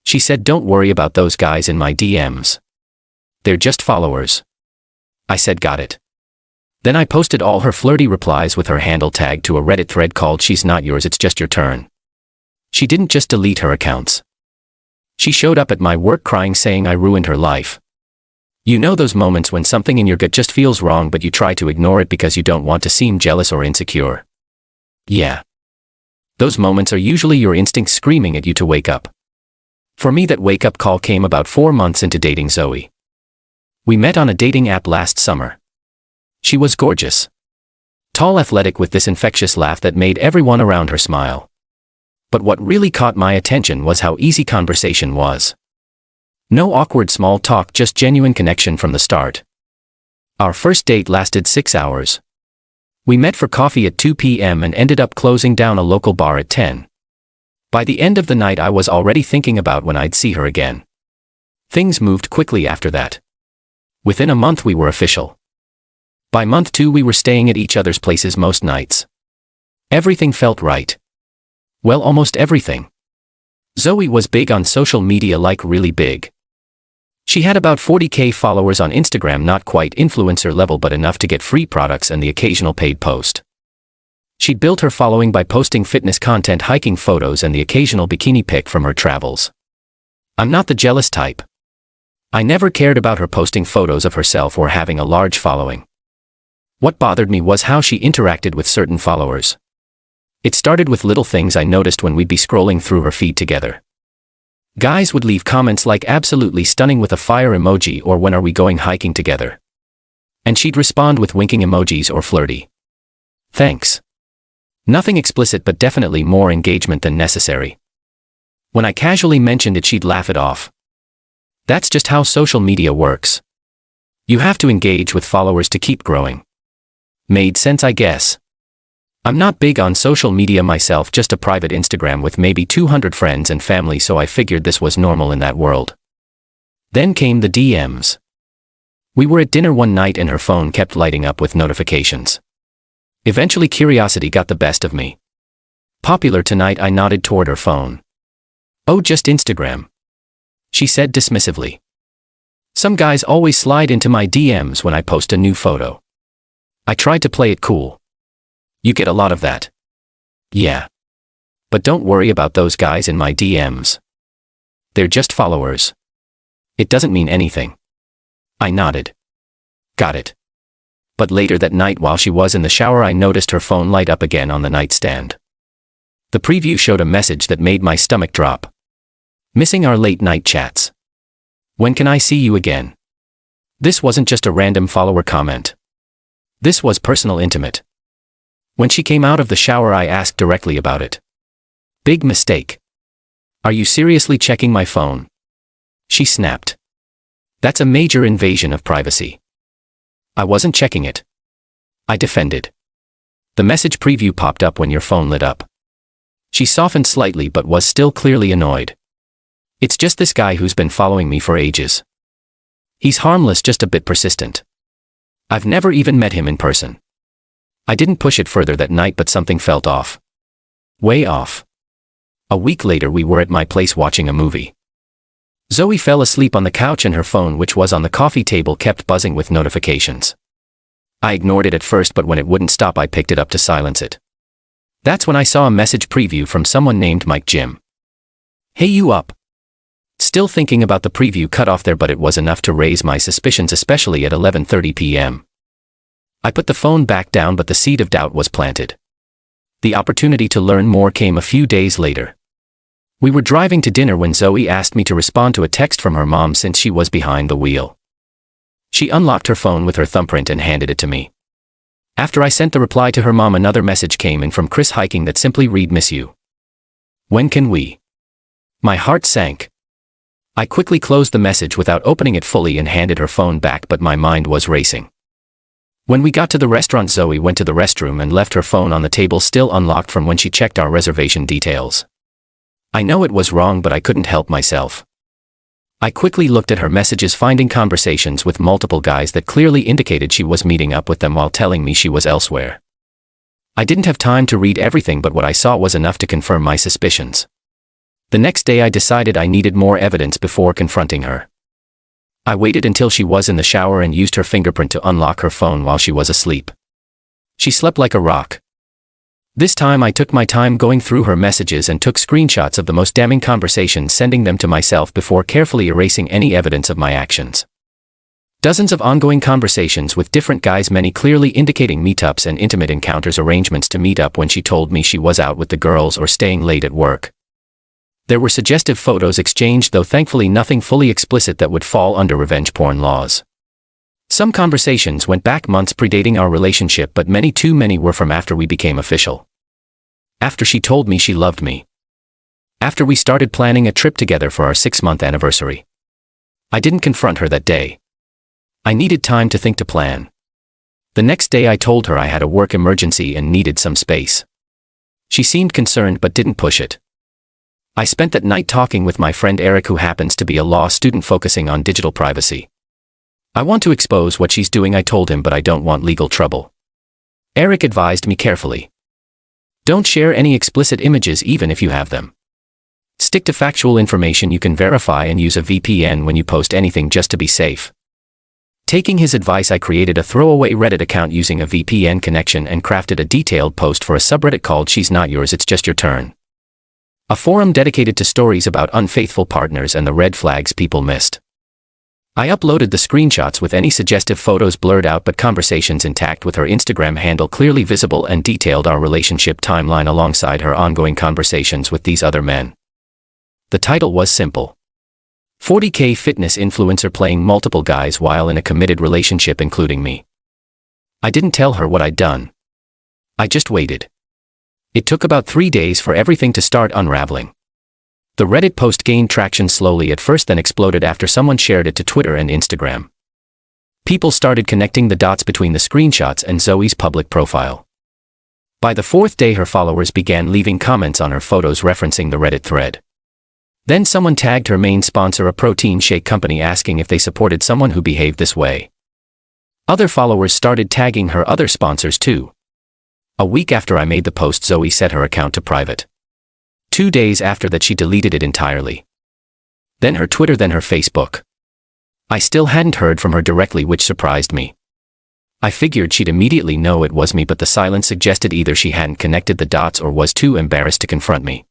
She said, "Don't worry about those guys in my DMs. They're just followers." I said, "Got it." Then I posted all her flirty replies with her handle tagged to a Reddit thread called "She's Not Yours, It's Just Your Turn." She didn't just delete her accounts. She showed up at my work crying, saying I ruined her life. You know those moments when something in your gut just feels wrong but you try to ignore it because you don't want to seem jealous or insecure? Yeah. Those moments are usually your instincts screaming at you to wake up. For me, that wake-up call came about 4 months into dating Zoe. We met on a dating app last summer. She was gorgeous. Tall, athletic, with this infectious laugh that made everyone around her smile. But what really caught my attention was how easy conversation was. No awkward small talk, just genuine connection from the start. Our first date lasted 6 hours. We met for coffee at 2 p.m. and ended up closing down a local bar at 10. By the end of the night, I was already thinking about when I'd see her again. Things moved quickly after that. Within a month, we were official. By month 2, we were staying at each other's places most nights. Everything felt right. Well, almost everything. Zoe was big on social media, like really big. She had about 40K followers on Instagram, not quite influencer level, but enough to get free products and the occasional paid post. She'd built her following by posting fitness content, hiking photos, and the occasional bikini pic from her travels. I'm not the jealous type. I never cared about her posting photos of herself or having a large following. What bothered me was how she interacted with certain followers. It started with little things I noticed when we'd be scrolling through her feed together. Guys would leave comments like "absolutely stunning" with a fire emoji, or "when are we going hiking together?" And she'd respond with winking emojis or flirty thanks. Nothing explicit, but definitely more engagement than necessary. When I casually mentioned it, she'd laugh it off. That's just how social media works. You have to engage with followers to keep growing. Made sense, I guess. I'm not big on social media myself, just a private Instagram with maybe 200 friends and family, so I figured this was normal in that world. Then came the DMs. We were at dinner one night and her phone kept lighting up with notifications. Eventually curiosity got the best of me. "Popular tonight," I nodded toward her phone. "Oh, just Instagram," she said dismissively. "Some guys always slide into my DMs when I post a new photo." I tried to play it cool. "You get a lot of that." "Yeah. But don't worry about those guys in my DMs. They're just followers. It doesn't mean anything." I nodded. "Got it." But later that night, while she was in the shower, I noticed her phone light up again on the nightstand. The preview showed a message that made my stomach drop. "Missing our late night chats. When can I see you again?" This wasn't just a random follower comment. This was personal, intimate. When she came out of the shower, I asked directly about it. "Big mistake. Are you seriously checking my phone?" She snapped. "That's a major invasion of privacy." "I wasn't checking it," I defended. "The message preview popped up when your phone lit up." She softened slightly but was still clearly annoyed. "It's just this guy who's been following me for ages. He's harmless, just a bit persistent. I've never even met him in person." I didn't push it further that night, but something felt off. Way off. A week later, we were at my place watching a movie. Zoe fell asleep on the couch and her phone, which was on the coffee table, kept buzzing with notifications. I ignored it at first, but when it wouldn't stop, I picked it up to silence it. That's when I saw a message preview from someone named Mike Jim. "Hey, you up?" Still thinking about the preview, cut off there, but it was enough to raise my suspicions, especially at 11:30 p.m. I put the phone back down, but the seed of doubt was planted. The opportunity to learn more came a few days later. We were driving to dinner when Zoe asked me to respond to a text from her mom since she was behind the wheel. She unlocked her phone with her thumbprint and handed it to me. After I sent the reply to her mom, another message came in from Chris Hiking that simply read, "Miss you. When can we?" My heart sank. I quickly closed the message without opening it fully and handed her phone back, but my mind was racing. When we got to the restaurant, Zoe went to the restroom and left her phone on the table, still unlocked from when she checked our reservation details. I know it was wrong, but I couldn't help myself. I quickly looked at her messages, finding conversations with multiple guys that clearly indicated she was meeting up with them while telling me she was elsewhere. I didn't have time to read everything, but what I saw was enough to confirm my suspicions. The next day I decided I needed more evidence before confronting her. I waited until she was in the shower and used her fingerprint to unlock her phone while she was asleep. She slept like a rock. This time I took my time going through her messages and took screenshots of the most damning conversations, sending them to myself before carefully erasing any evidence of my actions. Dozens of ongoing conversations with different guys, many clearly indicating meetups and intimate encounters, arrangements to meet up when she told me she was out with the girls or staying late at work. There were suggestive photos exchanged, though thankfully nothing fully explicit that would fall under revenge porn laws. Some conversations went back months predating our relationship, but many too many were from after we became official. After she told me she loved me. After we started planning a trip together for our 6-month anniversary. I didn't confront her that day. I needed time to think, to plan. The next day I told her I had a work emergency and needed some space. She seemed concerned but didn't push it. I spent that night talking with my friend Eric, who happens to be a law student focusing on digital privacy. I want to expose what she's doing, I told him, but I don't want legal trouble. Eric advised me carefully. Don't share any explicit images even if you have them. Stick to factual information you can verify and use a VPN when you post anything just to be safe. Taking his advice, I created a throwaway Reddit account using a VPN connection and crafted a detailed post for a subreddit called She's Not Yours, It's Just Your Turn. A forum dedicated to stories about unfaithful partners and the red flags people missed. I uploaded the screenshots with any suggestive photos blurred out but conversations intact, with her Instagram handle clearly visible, and detailed our relationship timeline alongside her ongoing conversations with these other men. The title was simple. 40K fitness influencer playing multiple guys while in a committed relationship, including me. I didn't tell her what I'd done. I just waited. It took about 3 days for everything to start unraveling. The Reddit post gained traction slowly at first, then exploded after someone shared it to Twitter and Instagram. People started connecting the dots between the screenshots and Zoe's public profile. By the 4th day, her followers began leaving comments on her photos referencing the Reddit thread. Then someone tagged her main sponsor, a protein shake company, asking if they supported someone who behaved this way. Other followers started tagging her other sponsors too. A week after I made the post, Zoe set her account to private. 2 days after that, she deleted it entirely. Then her Twitter, then her Facebook. I still hadn't heard from her directly, which surprised me. I figured she'd immediately know it was me, but the silence suggested either she hadn't connected the dots or was too embarrassed to confront me.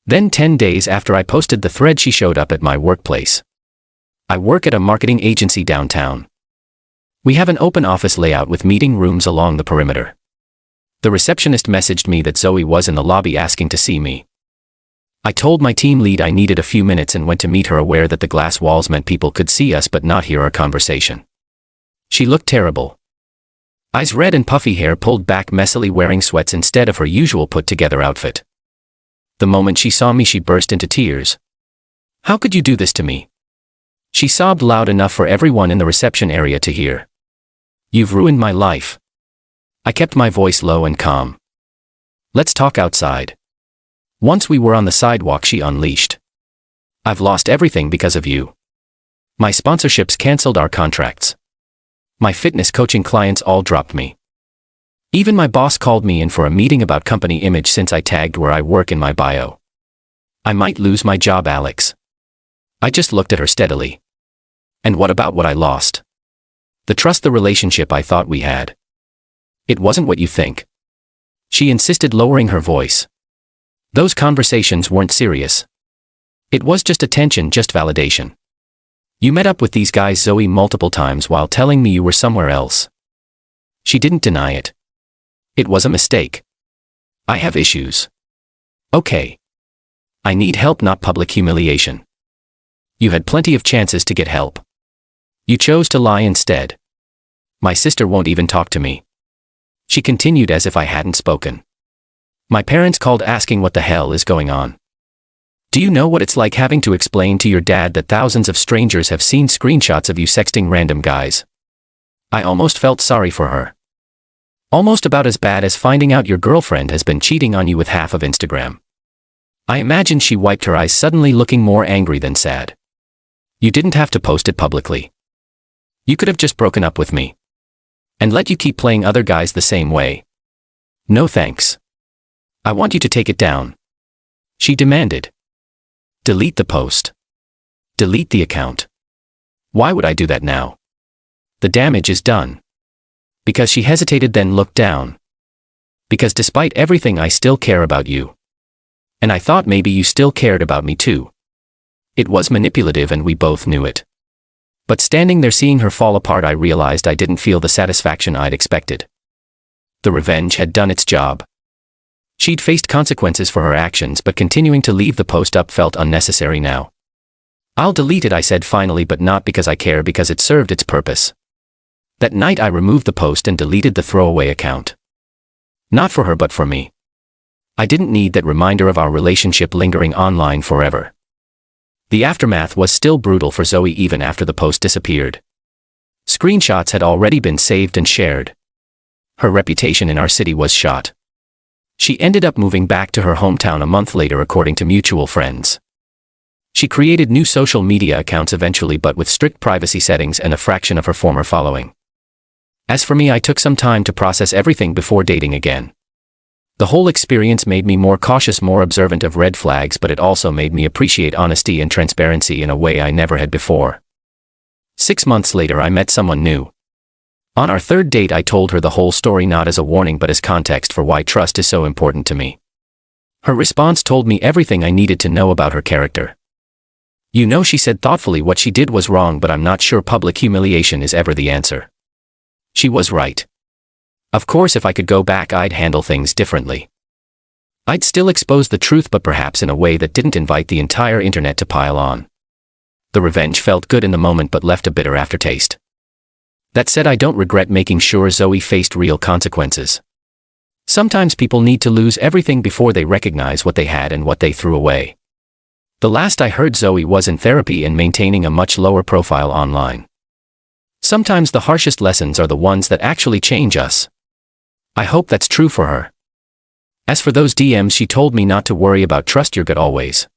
Then 10 days after I posted the thread, she showed up at my workplace. I work at a marketing agency downtown. We have an open office layout with meeting rooms along the perimeter. The receptionist messaged me that Zoe was in the lobby asking to see me. I told my team lead I needed a few minutes and went to meet her, aware that the glass walls meant people could see us but not hear our conversation. She looked terrible. Eyes red and puffy, hair pulled back messily, wearing sweats instead of her usual put-together outfit. The moment she saw me, she burst into tears. "How could you do this to me?" She sobbed loud enough for everyone in the reception area to hear. "You've ruined my life." I kept my voice low and calm. "Let's talk outside." Once we were on the sidewalk, she unleashed. "I've lost everything because of you. My sponsorships canceled our contracts. My fitness coaching clients all dropped me. Even my boss called me in for a meeting about company image since I tagged where I work in my bio. I might lose my job, Alex." I just looked at her steadily. "And what about what I lost? The trust, the relationship I thought we had." "It wasn't what you think," she insisted, lowering her voice. "Those conversations weren't serious. It was just attention, just validation. You met up with these guys, Zoe, multiple times while telling me you were somewhere else." She didn't deny it. "It was a mistake. I have issues. Okay. I need help, not public humiliation. You had plenty of chances to get help. You chose to lie instead. My sister won't even talk to me." She continued as if I hadn't spoken. "My parents called asking what the hell is going on. Do you know what it's like having to explain to your dad that thousands of strangers have seen screenshots of you sexting random guys?" I almost felt sorry for her. Almost about as bad as finding out your girlfriend has been cheating on you with half of Instagram. I imagine she wiped her eyes, suddenly looking more angry than sad. "You didn't have to post it publicly. You could have just broken up with me. And let you keep playing other guys the same way. No thanks. I want you to take it down," she demanded. Delete the post. Delete the account. Why would I do that now? The damage is done. Because she hesitated, then looked down. Because despite everything, I still care about you. And I thought maybe you still cared about me too. It was manipulative and we both knew it. But standing there seeing her fall apart, I realized I didn't feel the satisfaction I'd expected. The revenge had done its job. She'd faced consequences for her actions, but continuing to leave the post up felt unnecessary now. I'll delete it, I said finally, but not because I care, because it served its purpose. That night I removed the post and deleted the throwaway account. Not for her, but for me. I didn't need that reminder of our relationship lingering online forever. The aftermath was still brutal for Zoe even after the post disappeared. Screenshots had already been saved and shared. Her reputation in our city was shot. She ended up moving back to her hometown a month later, according to mutual friends. She created new social media accounts eventually, but with strict privacy settings and a fraction of her former following. As for me, I took some time to process everything before dating again. The whole experience made me more cautious, more observant of red flags, but it also made me appreciate honesty and transparency in a way I never had before. 6 months later, I met someone new. On our third date, I told her the whole story, not as a warning but as context for why trust is so important to me. Her response told me everything I needed to know about her character. You know, she said thoughtfully, what she did was wrong, but I'm not sure public humiliation is ever the answer. She was right. Of course, if I could go back, I'd handle things differently. I'd still expose the truth, but perhaps in a way that didn't invite the entire internet to pile on. The revenge felt good in the moment, but left a bitter aftertaste. That said, I don't regret making sure Zoe faced real consequences. Sometimes people need to lose everything before they recognize what they had and what they threw away. The last I heard, Zoe was in therapy and maintaining a much lower profile online. Sometimes the harshest lessons are the ones that actually change us. I hope that's true for her. As for those DMs, she told me not to worry about, trust your gut always.